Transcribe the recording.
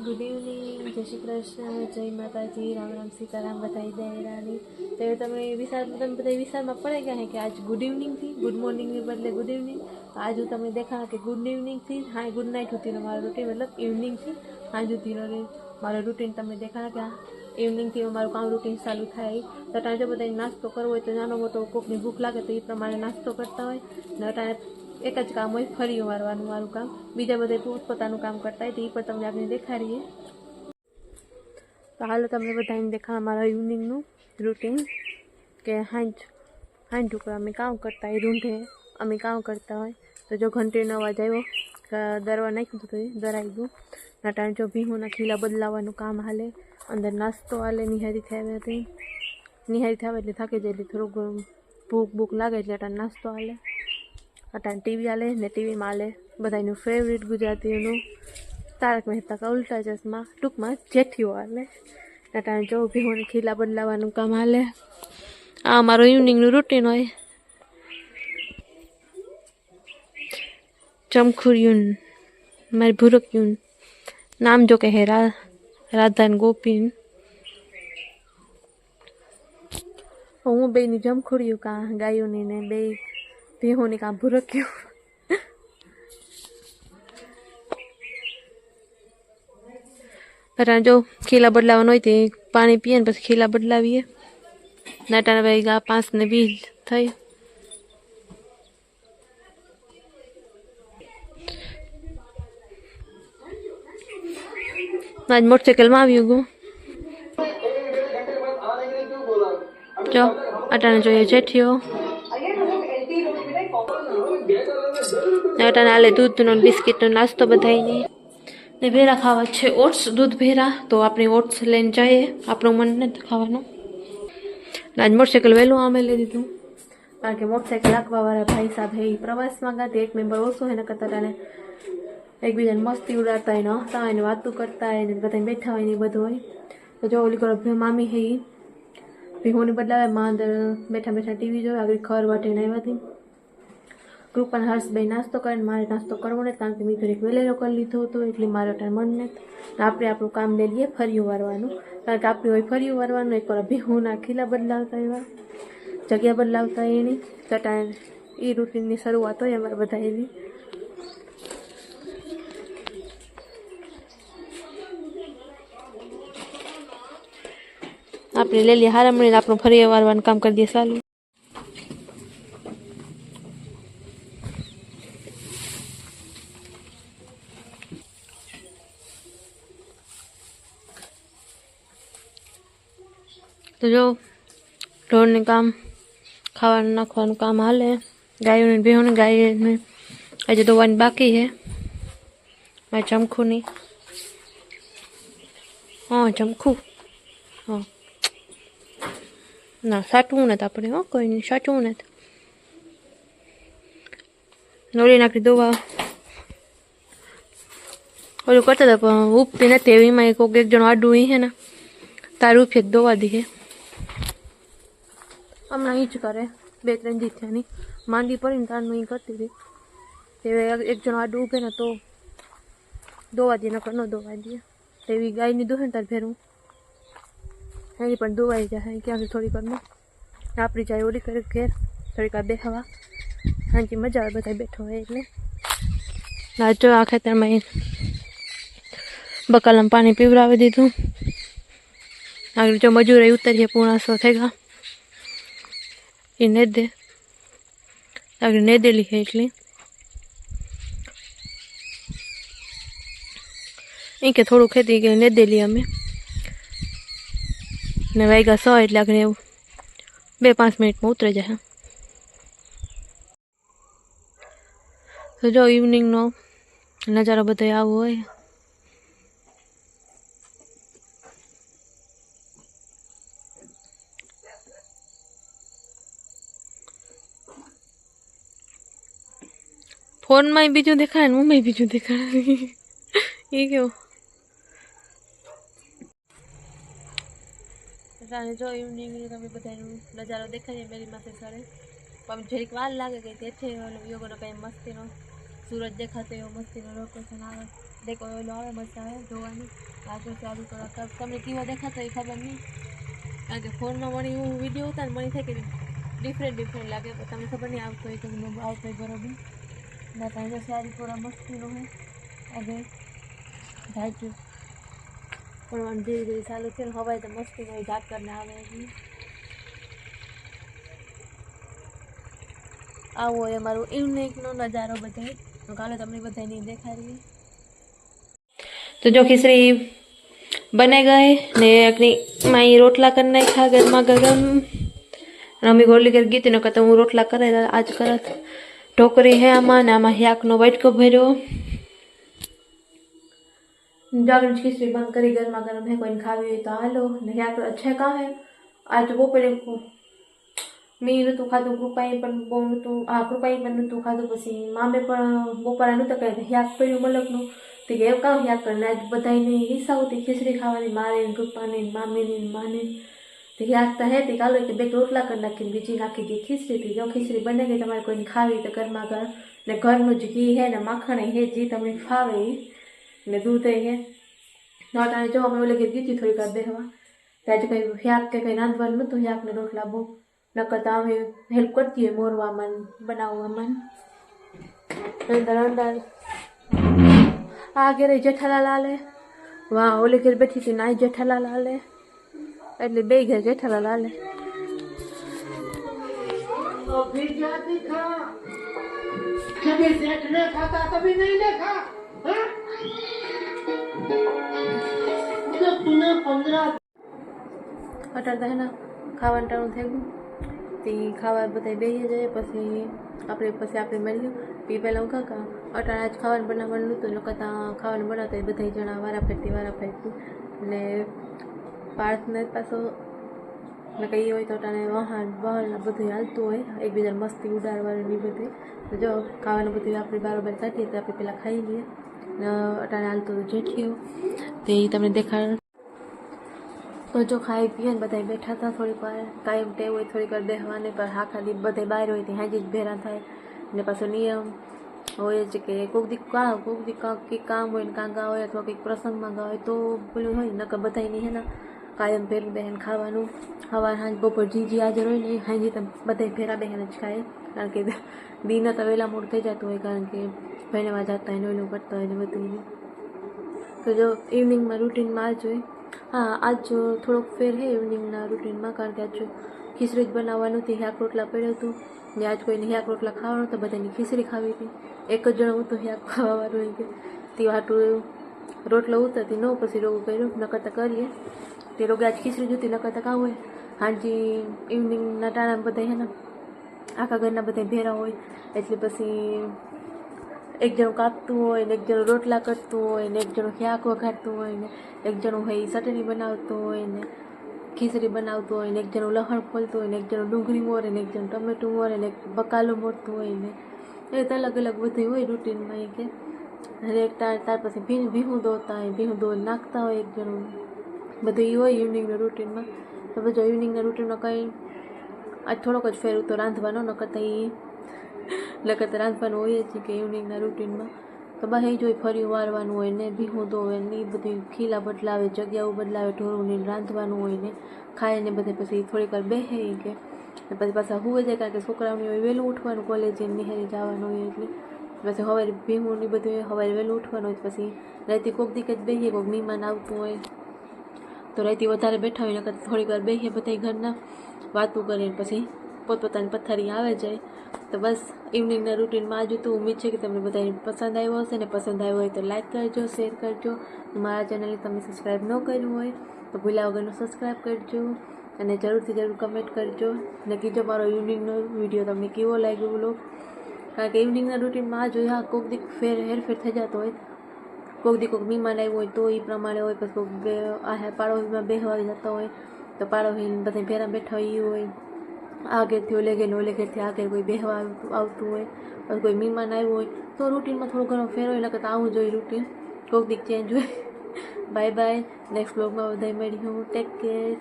Good evening, जय श्री कृष्ण, जय माताजी, राम राम सीताराम, बधाई दे रानी। तो तमने બધા વિચારમાં પડી ગયા કે આજ ગુડ ઇવનિંગ थी, गुड मॉर्निंग ने बदले गुड इवनिंग। तो आज हूँ तमने देखा कि गुड इवनिंग थी, हाँ गुड नाइट होती मारो रूटीन, मतलब इवनिंग थी हाँ होती मारो रूटीन तमने देखा कि इवनिंग थी मारू काम रूटीन चालू थाय। तो अटाणे जो बधाने नास्तो करवो होय तो नानो मोटो कोकनी भूख लागे तो ए प्रमाणे नास्तो करता होय ने अटाणे एक ज काम होय फरियो मारवानुं मारुं काम, बीजा बधाय पोतपोतानुं काम करता होय तो ए पण तमने आपणे देखाडीए। तो हाल तमने बधाने देखा मारा इवनिंगनुं रूटीन के हांज टुकड़ा अमे काम करता है रूंढे अमे काम करता है। तो जो घंटीनो अवाज आव्यो दरवा नाख्युं तो दराई गयुं। अटाणे जो भीहोना खीला बदलावानुं काम हाले, अंदर नास्तो हाले। निहारी थया हती, निहारी थया एटले थाकी जाय एटले थोड़ुं भूख लागे एटले अटाणे नास्तो हाले। अटाणे टीवी हाले ने टीवी में हाले बधायनुं फेवरेट गुजरातीनुं तारक मेहता का उल्टा चश्मा, टूंकमां जेठियो हाले। अटाणे जो भीहोने खीला बदलावानुं काम हाले। आ मारो इवनिंगनुं रूटीन होय। चमखुरियुन मारी भूरक्युन नाम जो के है राधा ने गोपीन। हूँ बेनी जमखुरियु का गायोनी ने बे भीहोनी का भूरक्यु। अटाणे जो खीला बदलावानुं होय ते पाणी पीए ने पछी खीला बदलावीए। अटाणे वाग्या 5:20 थई। आज मोटरसाइकल में आव्યું गो जो अटाणे जो जेठियो अटाणे हाले दूध नो बिस्किट नो नास्तो बधाईने ने भेरा खावा छे ओट्स दूध भेरा। तो आपणे ओट्स लईने जाए, आपणो मन नथी खावानो। आज मोटरसाइकल वहेलुं आमे लई दीधुं कारण के मोटरसाइकल हांकवा वाळा भाई साहब है प्रवास में गया। एक मेम्बर ओछो है नकरता अटाणे एकबीजाने मस्ती उड़ाता है, हसता है, वातुं करता है, बधाय बैठा होय ने बधुं होय। तो जो ओली करो मामी है भीहोनी बदलावे मां अंदर बैठा बैठा टीवी जोवे। आगळ खर वाटीने आव्या थी। कृपा हर्ष भाई नास्तो करे, मारे नास्तो करवो ने कारण के मैं घरे वेलेलो कर लीधो हतो एटले मारे अटाणे मन ने आपणे आपणुं काम लई लईए फरियो वारवानुं कारण के आपणे होय फरियो वारवानुं। एक વાર भीहोना खीला बदलावता एवा जग्या बदलावता एनी तो अटाणे ई रूटीननी शरूआत होय अमारे बधायनी। आपणे लई लईए हारा मळीने आपणुं फरियो वारवानुं काम करी दीए चालू। तो जो ढोरने काम खावानुं नाखवानुं काम हाले। गायोने भीहोने गायने आज धोवानी बाकी है मारी चमखुनी। हाँ चमखू हाँ ना साटवुं नथी आपणे हो कोई नहीं साटवुं नथी। नोली नाखी दोवा ओलू करता था पण उपती नथी एवीमां एक जणो आडुं है ने तार उपे दोवा दीए। हमणां ई ज करे 2-3 दी थयानी मांदी पड़ीने तारनुं ई करती थी। एक जणो आडुं ऊभे ने तो दोवा दीए नकर न दोवा दीए। एवी गायनी दूहे ने तार भेरूं एनी पण दोवाई जाए क्यांकि थोड़ी करनो आपणी जाए ओली करे घेर थोड़ी कार बेहवा हांजी मजा आवे बधाय बैठो होय एटले। आज जो आ खेतरमां बकालामां पाणी पीवरावी दीधुं। आगळ जो मजूर उतरीए पूर्णा 100 थया ने दे आगे ने देली है एटली इंके थोड़ू खेती के ने देली अमे ने वाग्या 100 एटले आगे 2-5 मिनिट में उतरी जाए। तो जो इवनिंग नो नजारा बधाय आवो होय। फोन में बीजू देखाड़े ने मुंबई बीजू देखाड़े ये क्यों जो इवनिंग तमे बधायनो नजारो देखाड़ीए मेरी माथे सरे पण जरीक वार लागे के तेथे योगोनो कई मस्तीनो सूरज देखातो एवो मस्तीनो लोकेशन आवे। દેખો ઓલો આવે મજા આવે જોવાની આગળ ચાલુ કરો તમને કેવો દેખાતો એ ખબર નહીં કારણ કે ફોનમાં મને એવું વિડીયો હતા ને મને થાય કે ડિફરન્ટ લાગે પણ તમને ખબર નહીં આવતો હોય તો આવતો હોય બરોબર ના ત્યાં જશે આજે થોડા મસ્તીનો હોય આગળ ઝાડ પણ ધીરે ધીરે ચાલુ છે ને હવાય તો મસ્તીનો હોય ઝાડ કરીને આવે આવો હોય અમારું ઇવનિંગનો નજારો બધાય તો કાલે તમને બધા નહીં દેખાડીએ तो जो खिचड़ी बने गए ने अपनी माई रोटला करना खा गर्मा गरम अम्मी गोली कर गई थी न कहता हूँ रोटला करे आज करत ढोकरी है आमा ने आमा याक नो वाइट को भरो जागरण खिचड़ी बंद करी गर्मा गरम है कोई खावी हुई तो हालो ने याक अच्छा कहाँ है आज वो पड़े को मीन तू खाधु कृपाई पण बोन तू कृपाई पण तू खाधु पछी मामे पण बपोरा नतो कहते याक पड्યું મલકનું તે કે કામ યાદ કરીને આજ બધાને હિસ્સા હોતી ખીચડી ખાવાની મારે કૃપાને મામીની માને તે યાદ તો હે તે કાલે કે બે રોટલા કરી નાખીને બીજી નાખી દી ખીચડી થી જો ખીચડી બને ગઈ તમારે કોઈને ખાવી તો ઘરમાં ઘર ને ઘરનું જ ઘી હે ને માખણ હે જે તમને ફાવે ને દૂધ હે નોટાને જો અમે ઓલે કે ગીતી થોડી કર દેવા ત્યાં જ કઈ યાક કે કઈ રાંધવાનું નતું યાક ને રોટલા બહુ ન કરતા અમે હેલ્પ કરતી હોય મોરવામાં બનાવવામાં અંદર અંદર आगे रही जेठालाल आले वहाँ ओले घर बैठी थी नाई जेठालाल आले એટલે બે ઘર જેઠાલાલ આલે कभी क्या दिखा कभी सेठ ने खाता कभी नहीं देखा तूने 15 અટાર તો હે ને ખાવાનું ટાણું થઈ ગયું તે ખાવા બધા બેસી જાય પછી આપણે મળ્યું પી પહેલાં હું કાકા અટાણે આજ ખાવાનું બનાવવાનું નહોતું લોકો ત્યાં ખાવાનું બનાવતા એ બધા જણા વારા ફરતી ને પાર્થને પાછો મેં કહીએ હોય તો અટાણે વાહન બધું હાલતું હોય એકબીજાને મસ્તી ઉડાડવાનું ને બધું તો જો ખાવાનું બધું આપણે બરાબર કાઢીએ તો આપણે પહેલાં ખાઈ લઈએ ને અટાણે હાલતું જેઠીઓ તે તમને દેખાડ તો જો ખાઈ પીએ ને બધા બેઠા હતા થોડીક વાર કાયમ ટેવ હોય થોડીક વાર બેસવાની પણ આખા દી બધા બહાર હોય ત્યાં હાજી જ ભેરા થાય ને પાછો નિયમ હોય જ કે કોઈક દી કંઈક કામ હોય ને કાંગા હોય અથવા કંઈક પ્રસંગમાં ગયા હોય તો પેલું હોય નકર બધાની હે ને કાયમ ભેરું બેહેન ખાવાનું સવાર સાંજ બપોર જી હાજર હોય ને હાંજી તો બધા ભેરા બેહેન જ ખાય કારણ કે દિન તો વહેલા મોડ થઈ જતું હોય કારણ કે ભણવા જતા હોય નોયલું કરતા હોય ને બધું તો જો ઇવનિંગમાં રૂટીનમાં આ જોઈએ હા આજ થોડોક ફેર છે ઇવનિંગના રૂટીનમાં કારણ કે આજ ખીચડી જ બનાવવાનું હતી શાક રોટલા પડ્યું હતું ને આજ કોઈને શાક રોટલા ખાવાનું તો બધાની ખીચડી ખાવી હતી એક જ જણા હું તો શાક ખાવાવાળું હોય કે તે વાટું રોટલો ઉતરતી ન પછી રોગું કર્યું ન કરતાં કરીએ તે રોગે આજ ખીચડી જોતી ન કરતાં કાં હોય હાજી ઇવનિંગના ટાણા બધા છે ને આખા ઘરના બધા ભેરા હોય એટલે પછી એક જણું કાપતું હોય ને એક જણું રોટલા કરતું હોય ને એક જણું શાક વઘારતું હોય ને એક જણું હોય ચટણી બનાવતું હોય ને ખીચડી બનાવતું હોય ને એક જણું લસણ ફોલતું હોય ને એક જણું ડુંગળી મોરે ને એક જણું ટમેટું મોરે ને એક બકાલું મોરતું હોય ને એ તો અલગ અલગ બધું હોય રૂટીનમાં એ કે અને એક ત્યાર પછી ભીહું દોતા હોય ભીહું દો નાખતા હોય એક જણું બધું એ હોય ઇવનિંગના રૂટીનમાં તો બધું ઇવનિંગના રૂટીનમાં કંઈ આજ થોડોક જ ફેર તો રાંધવાનો ન કરતાં રાંધવાનું હોય જ કે ઇવનિંગના રૂટીનમાં તો બસ એ જોઈ ફરી વારવાનું હોય ને ભીહું ધોવે ને એ બધું ખીલા બદલાવે જગ્યાઓ બદલાવે ઢોરું ને રાંધવાનું હોય ને ખાય ને બધે પછી થોડીક વાર બેસે કે પછી પાછા હુવે જાય કારણ કે છોકરાઓની હોય વહેલું ઉઠવાનું કોલેજે નિહારી જવાનું હોય એટલે પછી સવારે ભીહું ને બધું સવારે વહેલું ઉઠવાનું હોય પછી રાતે કોઈક દીક જ બેસીએ કોઈક મહેમાન આવતું હોય તો રાતે વધારે બેઠા હોય ને થોડીક વાર બેસીએ બધા ઘરના વાતું કરીને પછી પોતપોતાની પથારી આવે જાય તો બસ ઇવનિંગના રૂટીનમાં આજુ તો ઉમ્મીદ છે કે તમને બધાને પસંદ આવ્યો હશે ને પસંદ આવ્યો હોય તો લાઇક કરજો શેર કરજો મારા ચેનલને તમે સબસ્ક્રાઈબ ન કર્યું હોય તો ભૂલ્યા વગરનું સબસ્ક્રાઈબ કરજો અને જરૂરથી જરૂર કમેન્ટ કરજો ને કીજો મારો ઇવનિંગનો વિડીયો તમને કેવો લાગ્યો બોલો કારણ કે ઇવનિંગના રૂટીનમાં આ જોઈએ હા કોઈક દીક હેરફેર થઈ જતો હોય કોઈક દી કોઈક મહેમાન આવ્યું હોય તો એ પ્રમાણે હોય પછી કોઈક પાડોશીમાં બેસવા જતા હોય તો પાડોશી બધા ભેરા બેઠા હોય આ ઘેરથી ઓલે ઘેર ઓલે ઘેરથી આ ઘેર કોઈ બેસવા આવતું હોય પછી કોઈ મહેમાન આવ્યું હોય તો રૂટીનમાં થોડો ઘણો ફેર હોય નકર આવું જોઈએ રૂટીન કોઈક દીક ચેન્જ હોય બાય બાય નેક્સ્ટ બ્લોગમાં બધા મળ્યું ટેક કેર